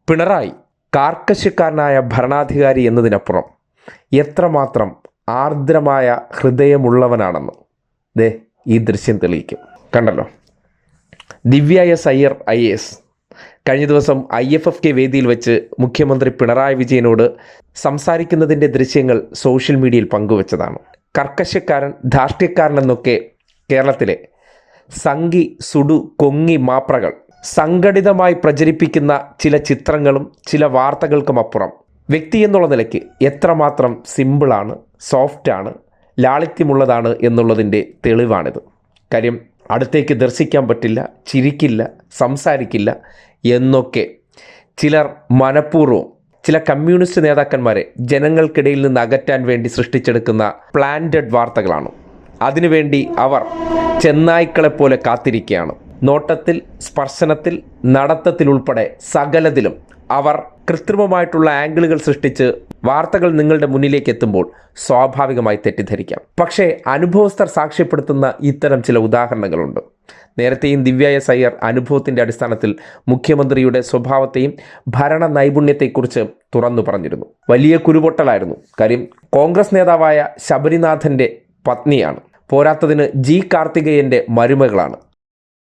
പിണറായി കാർക്കശ്യക്കാരനായ ഭരണാധികാരി എന്നതിനപ്പുറം എത്രമാത്രം ആർദ്രമായ ഹൃദയമുള്ളവനാണെന്ന് ദേ ഈ ദൃശ്യം തെളിയിക്കും. കണ്ടല്ലോ, ദിവ്യ എസ് അയ്യർ IAS കഴിഞ്ഞ ദിവസം IFFK വേദിയിൽ വെച്ച് മുഖ്യമന്ത്രി പിണറായി വിജയനോട് സംസാരിക്കുന്നതിൻ്റെ ദൃശ്യങ്ങൾ സോഷ്യൽ മീഡിയയിൽ പങ്കുവച്ചതാണ്. കർക്കശക്കാരൻ, ധാർഷ്ട്യക്കാരൻ എന്നൊക്കെ കേരളത്തിലെ സംഘി, സുഡു, കൊങ്ങി മാപ്രകൾ സംഘടിതമായി പ്രചരിപ്പിക്കുന്ന ചില ചിത്രങ്ങളും ചില വാർത്തകൾക്കും അപ്പുറം വ്യക്തി എന്നുള്ള നിലയ്ക്ക് എത്രമാത്രം സിമ്പിളാണ്, സോഫ്റ്റാണ്, ലാളിത്യമുള്ളതാണ് എന്നുള്ളതിൻ്റെ തെളിവാണിത്. കാര്യം അടുത്തേക്ക് ദർശിക്കാൻ പറ്റില്ല, ചിരിക്കില്ല, സംസാരിക്കില്ല എന്നൊക്കെ ചിലർ മനഃപൂർവ്വം ചില കമ്മ്യൂണിസ്റ്റ് നേതാക്കന്മാരെ ജനങ്ങൾക്കിടയിൽ നിന്ന് അകറ്റാൻ വേണ്ടി സൃഷ്ടിച്ചെടുക്കുന്ന പ്ലാന്റഡ് വാർത്തകളാണ്. അതിനുവേണ്ടി അവർ ചെന്നായ്ക്കളെപ്പോലെ കാത്തിരിക്കുകയാണ്. നോട്ടത്തിൽ, സ്പർശനത്തിൽ, നടത്തത്തിൽ ഉൾപ്പെടെ സകലതിലും അവർ കൃത്രിമമായിട്ടുള്ള ആംഗിളുകൾ സൃഷ്ടിച്ച് വാർത്തകൾ നിങ്ങളുടെ മുന്നിലേക്ക് എത്തുമ്പോൾ സ്വാഭാവികമായി തെറ്റിദ്ധരിക്കാം. പക്ഷേ അനുഭവസ്ഥർ സാക്ഷ്യപ്പെടുത്തുന്ന ഇത്തരം ചില ഉദാഹരണങ്ങളുണ്ട്. നേരത്തെയും ദിവ്യ എസ് അയ്യർ അനുഭവത്തിൻ്റെ അടിസ്ഥാനത്തിൽ മുഖ്യമന്ത്രിയുടെ സ്വഭാവത്തെയും ഭരണ നൈപുണ്യത്തെക്കുറിച്ച് തുറന്നു പറഞ്ഞിരുന്നു. വലിയ കുരുപൊട്ടലായിരുന്നു. കാര്യം കോൺഗ്രസ് നേതാവായ ശബരിനാഥൻ്റെ പത്നിയാണ്. പോരാത്തതിന് G കാർത്തികേയൻ്റെ മരുമകളാണ്.